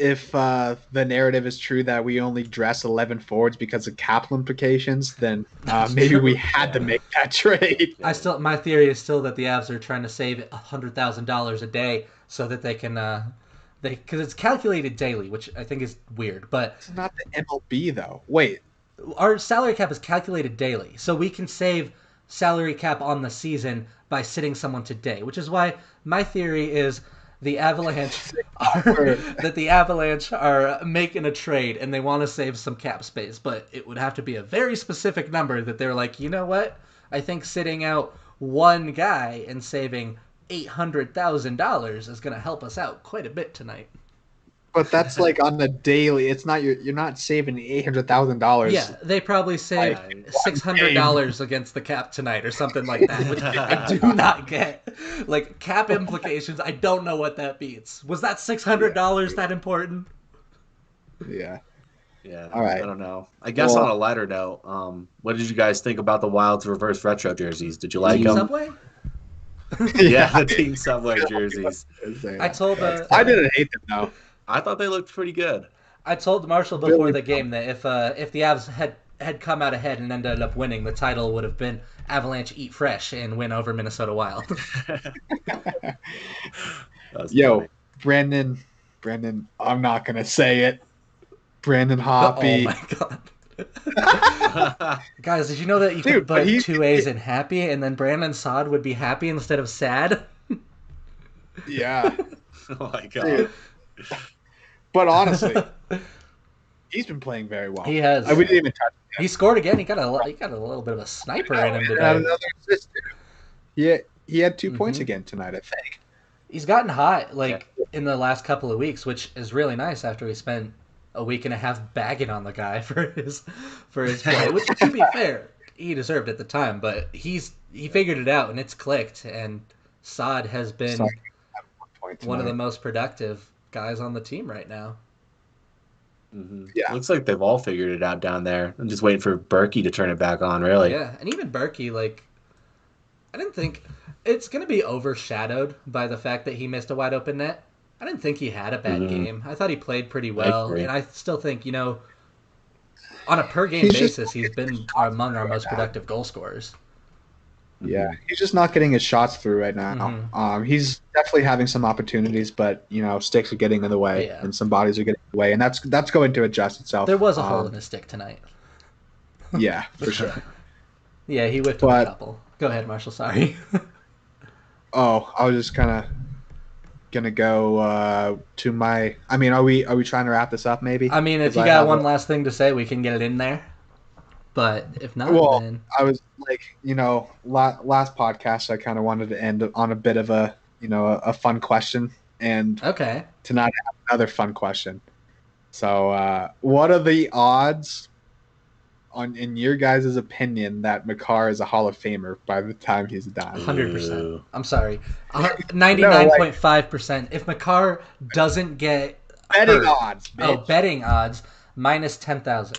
if the narrative is true that we only dress 11 forwards because of cap implications, then maybe we had to make that trade. My theory is still that the Avs are trying to save $100,000 a day so that they can, because it's calculated daily, which I think is weird. But it's not the MLB though. Wait, our salary cap is calculated daily, so we can save salary cap on the season by sitting someone today, which is why my theory is the Avalanche are making a trade and they want to save some cap space, but it would have to be a very specific number that they're like, you know what? I think sitting out one guy and saving $800,000 is going to help us out quite a bit tonight. But that's like on the daily. It's not you're not saving $800,000. Yeah, they probably save $600 against the cap tonight or something like that, which I do not get. Like cap implications, I don't know what that means. Was that $600 that important? Yeah. Yeah. All right. I don't know. I guess on a lighter note, what did you guys think about the Wild's reverse retro jerseys? Did you like them? Subway? Yeah, the Team Subway jerseys. I didn't hate them though. I thought they looked pretty good. I told Marshall before the game that if the Avs had come out ahead and ended up winning, the title would have been Avalanche Eat Fresh and win over Minnesota Wild. Yo, Brandon, I'm not going to say it. Brandon Hoppy. Oh, my God. Guys, did you know that you could put two A's in happy and then Brandon Saad would be happy instead of sad? Yeah. Oh, my God. Dude. But honestly, he's been playing very well. He has. We didn't even touch him. He scored again. He got a little bit of a sniper in him today. Another assist. He had 2 points again tonight, I think. He's gotten hot in the last couple of weeks, which is really nice after we spent a week and a half bagging on the guy for his play. Which, to be fair, he deserved at the time, but he figured it out and it's clicked. And Saad has been one of the most productive guys on the team right now. Mm-hmm. Yeah, looks like they've all figured it out down there. I'm just waiting for Berkey to turn it back on, really. Yeah, and even Berkey, like, I didn't think it's going to be overshadowed by the fact that he missed a wide open net. I didn't think he had a bad game. I thought he played pretty well, and I still think, on a per game basis, he's been among our most productive goal scorers. Yeah, he's just not getting his shots through right now. Mm-hmm. He's definitely having some opportunities, but sticks are getting in the way, and some bodies are getting in the way, and that's going to adjust itself. There was a hole in his stick tonight. Yeah, for sure. Yeah, he whipped a couple. Go ahead, Marshall. Sorry. I was just kind of gonna go to my. I mean, are we trying to wrap this up? Maybe. I mean, if you got one last thing to say, we can get it in there. But if not, then I was like, last podcast I kind of wanted to end on a bit of a a fun question, and tonight I have another fun question. So, what are the odds, in your guys' opinion, that Makar is a Hall of Famer by the time he's done? 100%. I'm sorry, 99.5%. If Makar doesn't get betting odds, betting odds minus 10,000.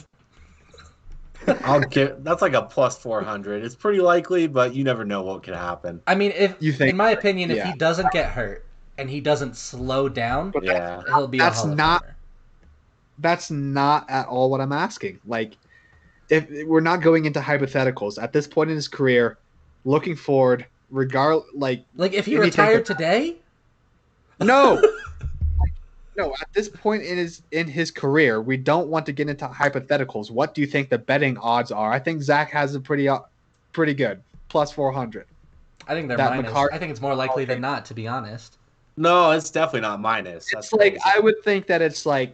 That's like a plus 400. It's pretty likely, but you never know what could happen. I mean, in my opinion, if he doesn't get hurt and he doesn't slow down, he'll be a Hall of Famer. That's not at all what I'm asking. Like, if we're not going into hypotheticals at this point in his career, looking forward, like if he retired today, no. No, at this point in his career, we don't want to get into hypotheticals. What do you think the betting odds are? I think Zach has a pretty good plus 400. I think they're minus. I think it's more likely than not, to be honest. No, it's definitely not minus. It's like crazy. I would think that it's like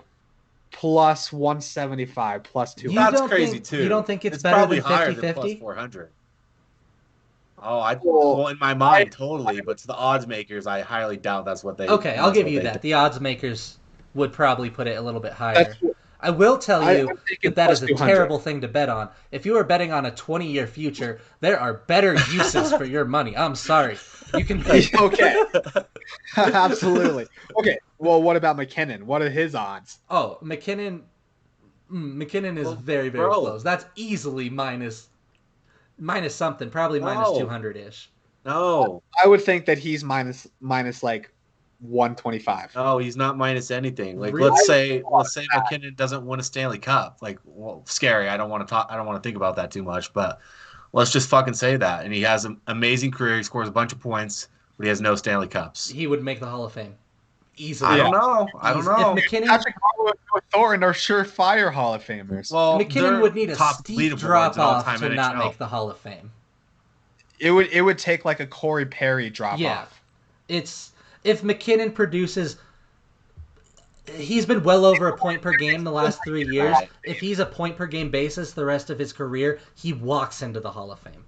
plus 175, plus 200. That's crazy too. You don't think it's better probably than 50-50? Higher than plus 400. Oh, in my mind, totally. But to the odds makers, I highly doubt that's what they. Okay, I'll give you that. The odds makers would probably put it a little bit higher. I will tell you that is a terrible thing to bet on. If you are betting on a 20-year future, there are better uses for your money. I'm sorry. You can. Okay. Absolutely. Okay. Well, what about Mackinnon? What are his odds? Oh, Mackinnon is very, very close. That's easily minus something, probably minus 200-ish. No. I would think that he's minus like 125. No, he's not minus anything. Like really? let's say Mackinnon doesn't win a Stanley Cup. Like, well, scary. I don't want to think about that too much, but let's just fucking say that. And he has an amazing career. He scores a bunch of points, but he has no Stanley Cups. He would make the Hall of Fame. Easily. I don't know. If McKinnon, Patrick Marleau and Thornton are surefire Hall of Famers. Well, McKinnon would need a steep drop off to not make the Hall of Fame. It would take like a Corey Perry drop off. Yeah, if McKinnon produces, he's been well over a point per game the last 3 years. Right. If he's a point per game basis the rest of his career, he walks into the Hall of Fame.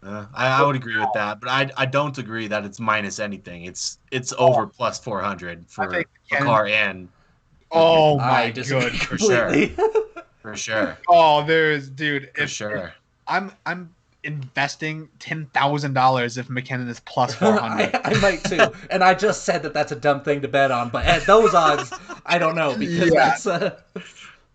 I would agree with that, but I don't agree that it's minus anything. It's over plus 400 for Makar and. Oh my god, for sure, for sure. Oh, dude, for sure. I'm investing $10,000 if McKinnon is plus 400. I might too, and I just said that that's a dumb thing to bet on, but at those odds, I don't know because that's.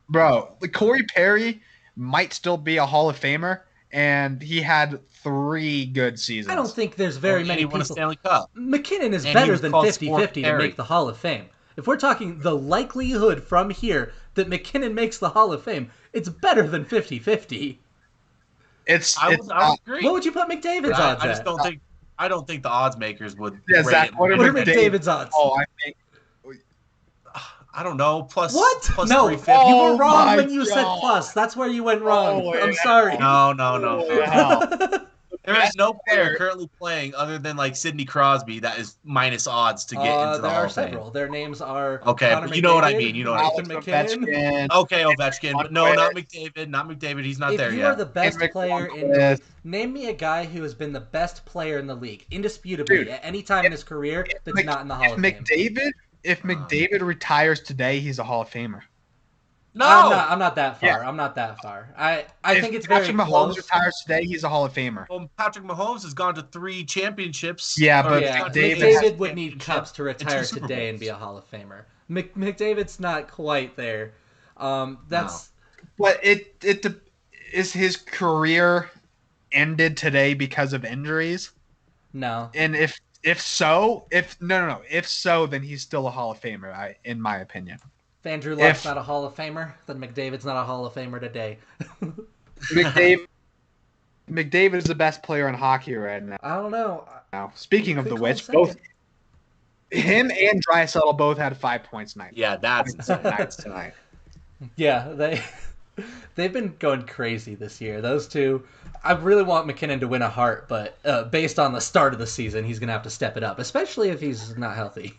Bro, Corey Perry might still be a Hall of Famer. And he had 3 good seasons. I don't think there's very many people. Won a Stanley Cup. McKinnon is better than 50-50 to make the Hall of Fame. If we're talking the likelihood from here that McKinnon makes the Hall of Fame, it's better than 50-50. I would agree. What would you put McDavid's odds I just don't think. I don't think the odds makers would. Yeah, Zach, what are McDavid's odds? Oh, I think. I don't know. Plus no, 350. You were wrong when you said plus. That's where you went wrong. I'm sorry. No. There is no player currently playing other than like Sidney Crosby that is minus odds to get into the Hall of Fame. There are several. Their names are but you know what I mean. You know what I mean. Ovechkin. Okay, Ovechkin, but no, not McDavid. Not McDavid. He's not there yet. If you are the best player in the league, name me a guy who has been the best player in the league, indisputably, at any time in his career that's not in the Hall of Fame. If McDavid retires today, he's a Hall of Famer. No, I'm not that far. Yeah. I'm not that far. I think it's very close. Patrick Mahomes retires today, he's a Hall of Famer. Well, Patrick Mahomes has gone to 3 championships. Yeah, but McDavid would need cups to retire today and be a Hall of Famer. McDavid's not quite there. That's. But is his career ended today because of injuries? No. And if so, if so, then he's still a Hall of Famer, in my opinion. If Andrew Luck's not a Hall of Famer, then McDavid's not a Hall of Famer today. McDavid is the best player in hockey right now. I don't know. Now, speaking of the which, both him and Draisaitl both had 5 points tonight. Yeah, that's tonight. Yeah, they've been going crazy this year. Those two, I really want MacKinnon to win a Hart, but based on the start of the season, he's going to have to step it up, especially if he's not healthy.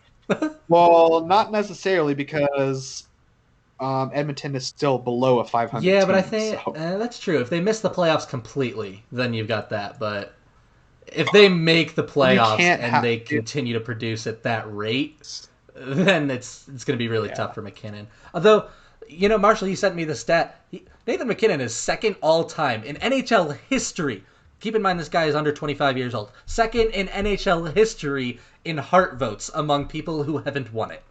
Well, not necessarily, because Edmonton is still below a 500 Yeah, team, but I think that's true. If they miss the playoffs completely, then you've got that. But if they make the playoffs and they continue to produce at that rate, then it's going to be really tough for MacKinnon. Although, Marshall, you sent me the stat. Nathan MacKinnon is second all-time in NHL history. Keep in mind this guy is under 25 years old. Second in NHL history in Hart votes among people who haven't won it,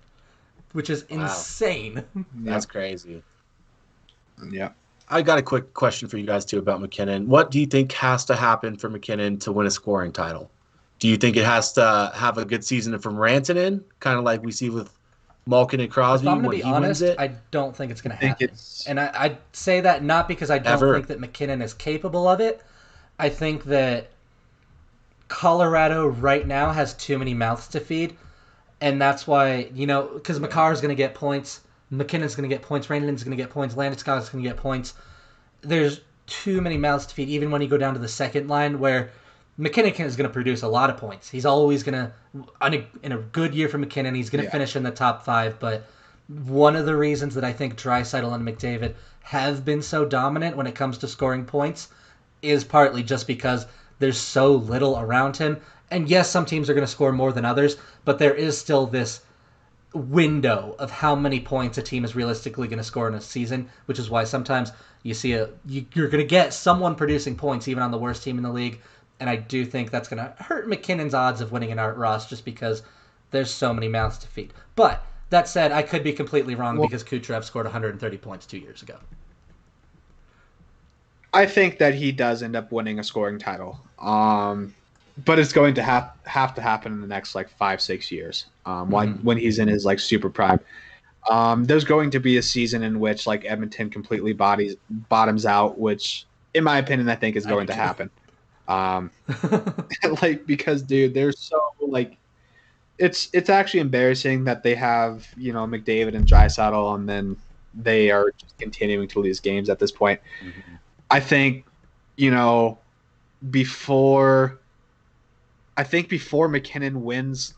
which is insane. That's crazy. Yeah. I got a quick question for you guys, too, about MacKinnon. What do you think has to happen for MacKinnon to win a scoring title? Do you think it has to have a good season from Rantanen, kind of like we see with Malkin and Crosby? If I'm going to be honest, I don't think it's going to happen. And I say that not because I don't think that MacKinnon is capable of it. I think that Colorado right now has too many mouths to feed. And that's why, because Makar is going to get points, MacKinnon's going to get points, Rantanen's going to get points, Landeskog's going to get points. There's too many mouths to feed, even when you go down to the second line, where MacKinnon is going to produce a lot of points. He's always going to, in a good year for MacKinnon, he's going to finish in the top 5. But one of the reasons that I think Draisaitl and McDavid have been so dominant when it comes to scoring points is partly just because there's so little around him. And yes, some teams are going to score more than others, but there is still this window of how many points a team is realistically going to score in a season, which is why sometimes you see you're going to get someone producing points even on the worst team in the league. And I do think that's going to hurt MacKinnon's odds of winning an Art Ross just because there's so many mouths to feed. But that said, I could be completely wrong because Kucherov scored 130 points 2 years ago. I think that he does end up winning a scoring title. But it's going to have to happen in the next 5-6 years. When he's in his super prime. There's going to be a season in which Edmonton completely bottoms out, which in my opinion I think is going to happen. Because dude, they're so it's actually embarrassing that they have McDavid and Draisaitl, and then they are just continuing to lose games at this point. Mm-hmm. I think before MacKinnon wins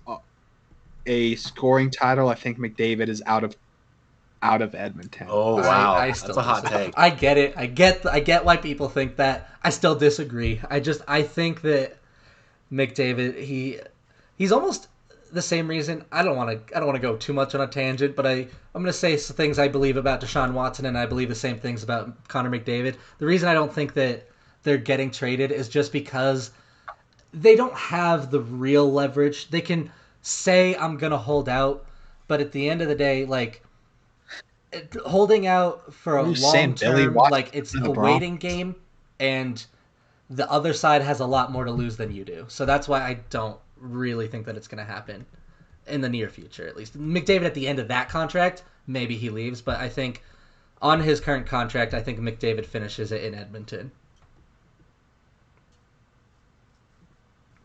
a scoring title, I think McDavid is out of Edmonton. Oh wow, that's a hot take. I get it. I get why people think that. I still disagree. I think that McDavid he's almost the same reason. I don't want to go too much on a tangent, but I'm going to say some things I believe about Deshaun Watson, and I believe the same things about Connor McDavid. The reason I don't think that they're getting traded is just because they don't have the real leverage. They can say, I'm going to hold out, but at the end of the day, holding out for a long term, it's a waiting game, and the other side has a lot more to lose than you do. So that's why I don't really think that it's going to happen in the near future, at least. McDavid at the end of that contract, maybe he leaves, but I think on his current contract, I think McDavid finishes it in Edmonton.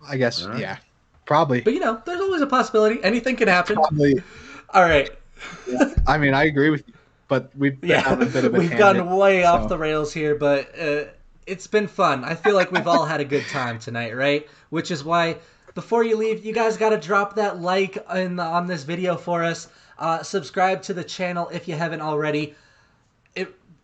I guess, yeah, probably. But there's always a possibility. Anything can happen. Probably. All right. Yeah. I mean, I agree with you, but we've on a bit of a we've gone way off the rails here, but it's been fun. I feel like we've all had a good time tonight, right? Which is why, before you leave, you guys got to drop that like on this video for us. Subscribe to the channel if you haven't already.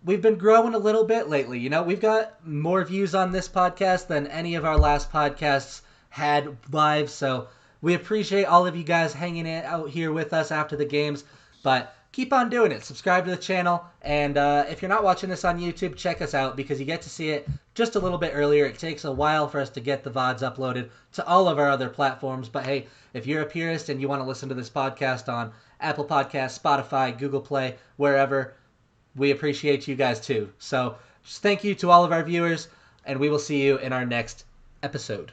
We've been growing a little bit lately. We've got more views on this podcast than any of our last podcasts had live, so we appreciate all of you guys hanging out here with us after the games, but keep on doing it. Subscribe to the channel, and if you're not watching this on YouTube, check us out, because you get to see it just a little bit earlier. It takes a while for us to get the VODs uploaded to all of our other platforms, but hey, if you're a purist and you want to listen to this podcast on Apple Podcasts, Spotify, Google Play, wherever, we appreciate you guys too. So just thank you to all of our viewers, and we will see you in our next episode.